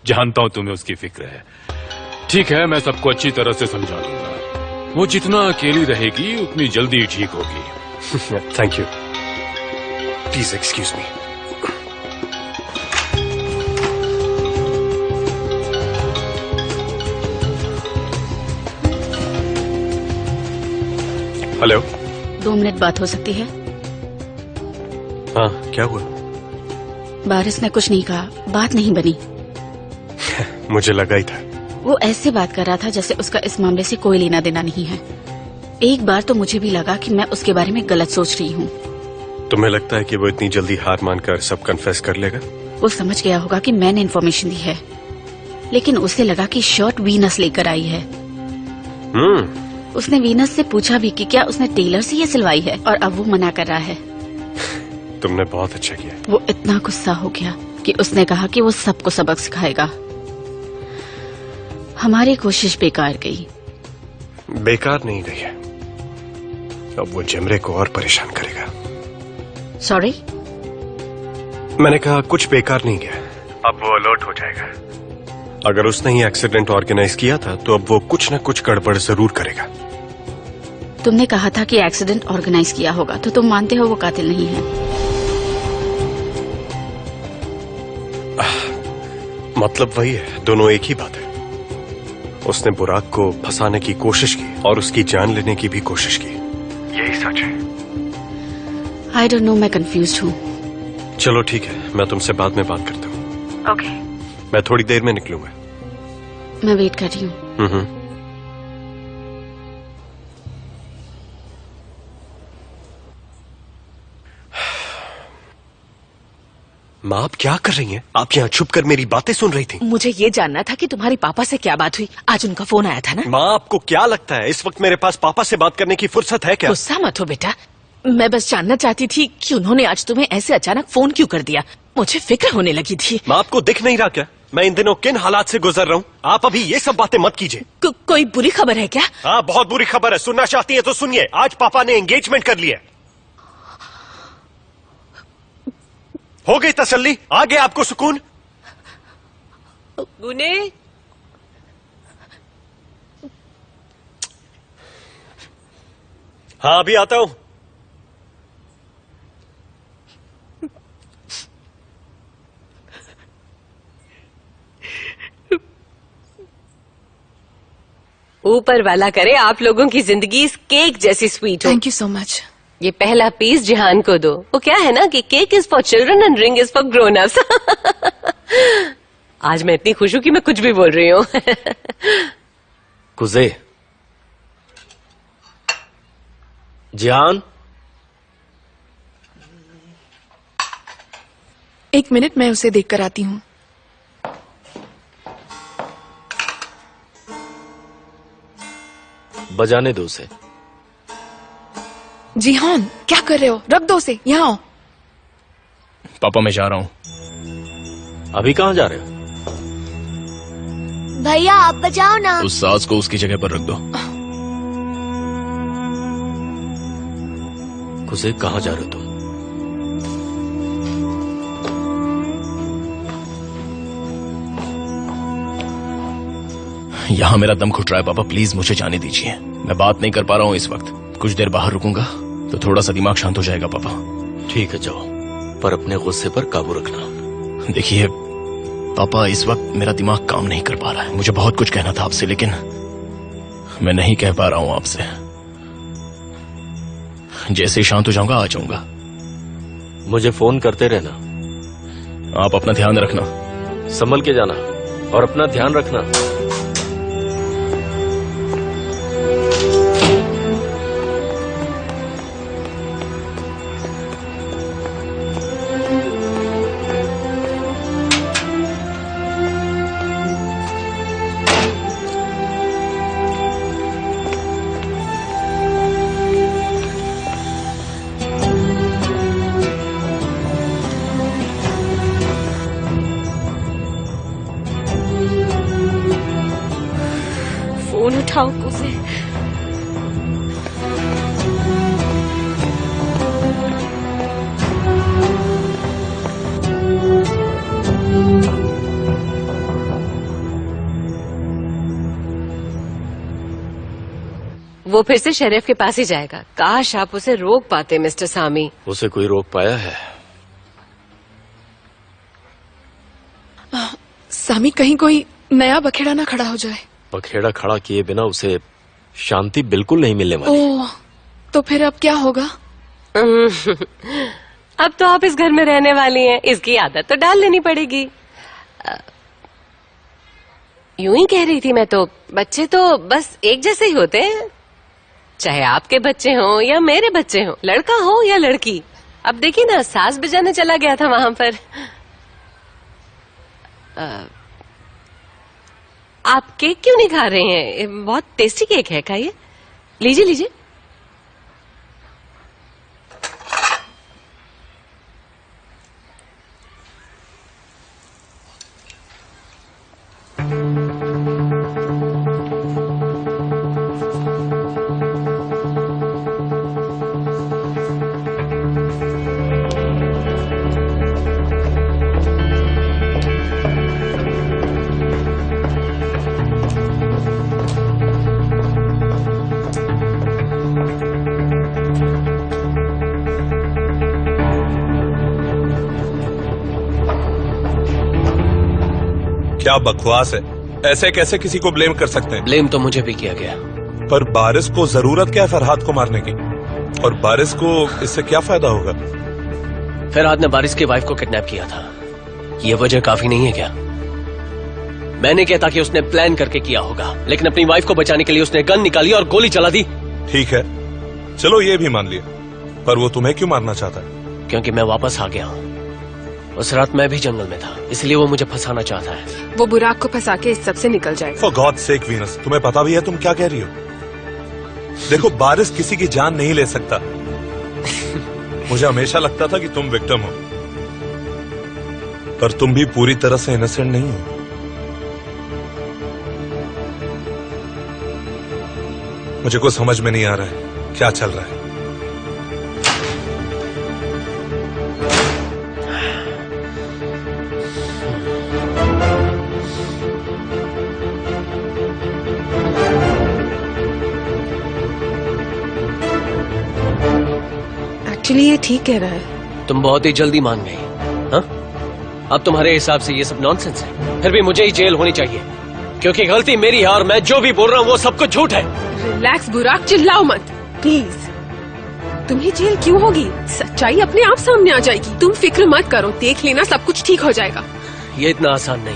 जानता हूं तुम्हें उसकी फिक्र है। ठीक है, मैं सबको अच्छी तरह से समझा दूंगा। वो जितना अकेली रहेगी उतनी जल्दी ठीक होगी। Thank you. Please excuse me. Hello. 2 minute बात हो सकती है? हाँ, क्या हुआ? बारिश ने कुछ नहीं कहा, बात नहीं बनी। मुझे लगा ही था। वो ऐसे बात कर रहा था जैसे उसका इस मामले से कोई लेना देना नहीं है। एक बार तो मुझे भी लगा कि मैं उसके बारे में गलत सोच रही हूँ। तुम्हें लगता है कि वो इतनी जल्दी हार मानकर सब कन्फेस कर लेगा? वो समझ गया होगा कि मैंने इन्फॉर्मेशन दी है, लेकिन उसे लगा कि शर्ट वीनस लेकर आई है। उसने वीनस से पूछा भी कि क्या उसने टेलर से ये सिलवाई है, और अब वो मना कर रहा है। तुमने बहुत अच्छा किया। वो इतना गुस्सा हो गया कि उसने कहा कि वो सबको सबक सिखाएगा। हमारी कोशिश बेकार गई। बेकार नहीं गई है, अब वो जेमरे को और परेशान करेगा। सॉरी? मैंने कहा कुछ बेकार नहीं गया, अब वो अलर्ट हो जाएगा। अगर उसने ही एक्सीडेंट ऑर्गेनाइज किया था तो अब वो कुछ न कुछ गड़बड़ जरूर करेगा। तुमने कहा था कि एक्सीडेंट ऑर्गेनाइज किया होगा, तो तुम मानते हो वो कातिल नहीं है? मतलब वही है, दोनों एक ही बात है। उसने बुराक को फंसाने की कोशिश की और उसकी जान लेने की भी कोशिश की, यही सच है। आई डोंट नो, मैं कंफ्यूज्ड हूँ। चलो ठीक है, मैं तुमसे बाद में बात करता हूँ। ओके। मैं थोड़ी देर में निकलूंगा। मैं वेट कर रही हूँ। माँ, आप क्या कर रही हैं? आप यहाँ छुप कर मेरी बातें सुन रही थी। मुझे ये जानना था कि तुम्हारे पापा से क्या बात हुई। आज उनका फोन आया था ना? माँ, आपको क्या लगता है इस वक्त मेरे पास पापा से बात करने की फुर्सत है क्या? गुस्सा मत हो बेटा, मैं बस जानना चाहती थी कि उन्होंने आज तुम्हें ऐसे अचानक फोन क्यों कर दिया। मुझे फिक्र होने लगी थी। माँ, आपको दिख नहीं रहा क्या मैं इन दिनों किन हालात से गुजर रहा हूँ? आप अभी ये सब बातें मत कीजिए। कोई बुरी खबर है क्या? हाँ, बहुत बुरी खबर है। सुनना चाहती है तो सुनिए। आज पापा ने एंगेजमेंट कर लिया। हो गई तसल्ली? आ गया आपको सुकून? गुने, हाँ, अभी आता हूँ। ऊपर वाला करे आप लोगों की जिंदगी इस केक जैसी स्वीट हो। Thank you so much. ये पहला पीस जिहान को दो। वो क्या है ना कि cake is for children and ring is for grown ups. आज मैं इतनी खुश हूं कि मैं कुछ भी बोल रही हूँ। कुजे, जिहान, 1 मिनट, मैं उसे देख कर आती हूँ। बजाने दो उसे। जिहान, क्या कर रहे हो? रख दो उसे, यहाँ आओ। पापा मैं जा रहा हूँ। अभी कहाँ जा रहे हो? भैया आप बजाओ ना। उस सास को उसकी जगह पर रख दो। कुजे, कहाँ जा रहे हो तुम? यहाँ मेरा दम घुट रहा है पापा, प्लीज मुझे जाने दीजिए। मैं बात नहीं कर पा रहा हूँ इस वक्त। कुछ देर बाहर रुकूंगा तो थोड़ा सा दिमाग शांत हो जाएगा पापा। ठीक है, जाओ, पर अपने गुस्से पर काबू रखना। देखिए पापा, इस वक्त मेरा दिमाग काम नहीं कर पा रहा है। मुझे बहुत कुछ कहना था आपसे, लेकिन मैं नहीं कह पा रहा हूँ आपसे। जैसे ही शांत हो जाऊंगा आ जाऊंगा। मुझे फोन करते रहना। आप अपना ध्यान रखना। संभल के जाना और अपना ध्यान रखना। फोन उठाओ कुसे। वो फिर से शेरिफ के पास ही जाएगा। काश आप उसे रोक पाते मिस्टर सामी। उसे कोई रोक पाया है? सामी, कहीं कोई नया बखेड़ा ना खड़ा हो जाए। बखेड़ा खड़ा किए बिना उसे शांति बिल्कुल नहीं मिलने वाली। ओह, तो फिर अब क्या होगा? अब तो आप इस घर में रहने वाली हैं, इसकी आदत तो डाल लेनी पड़ेगी। यूं ही कह रही थी मैं तो, बच्चे तो बस एक जैसे ही होते हैं, चाहे आपके बच्चे हों या मेरे बच्चे हों, लड़का हो या लड़की। अब देखिए ना, सास बजाने चला गया था वहां पर। आप केक क्यों नहीं खा रहे हैं? बहुत टेस्टी केक है, खाइए। लीजिए लीजिए। क्या बकवास है, ऐसे कैसे किसी को ब्लेम कर सकते हैं? ब्लेम तो मुझे भी किया गया। पर बारिश को जरूरत क्या है फरहाद को मारने की? और बारिश को इससे क्या फायदा होगा? फरहाद ने बारिश की वाइफ को किडनैप किया था, ये वजह काफी नहीं है क्या? मैंने कहता कि उसने प्लान करके किया होगा, लेकिन अपनी वाइफ को बचाने के लिए उसने गन निकाली और गोली चला दी। ठीक है, चलो ये भी मान लिया, पर वो तुम्हें क्यों मारना चाहता है? क्योंकि मैं वापस आ गया हूँ। उस रात मैं भी जंगल में था, इसलिए वो मुझे फंसाना चाहता है। वो बुराक को फंसा के इस सब से निकल जाएगा। फॉर गॉड सेक वीनस, तुम्हें पता भी है तुम क्या कह रही हो? देखो, बारिश किसी की जान नहीं ले सकता। मुझे हमेशा लगता था कि तुम विक्टिम हो, पर तुम भी पूरी तरह से इनोसेंट नहीं हो। मुझे कुछ समझ में नहीं आ रहा है क्या चल रहा है। एक्चुअली ये ठीक कह रहा है। तुम बहुत ही जल्दी मान गई। हाँ? अब तुम्हारे हिसाब से ये सब नॉनसेंस है, फिर भी मुझे ही जेल होनी चाहिए, क्योंकि गलती मेरी है और मैं जो भी बोल रहा हूँ वो सब कुछ झूठ है। रिलैक्स बुराक, चिल्लाओ मत प्लीज। तुम्हें जेल क्यों होगी? सच्चाई अपने आप सामने आ जाएगी। तुम फिक्र मत करो, देख लेना सब कुछ ठीक हो जाएगा। ये इतना आसान नहीं।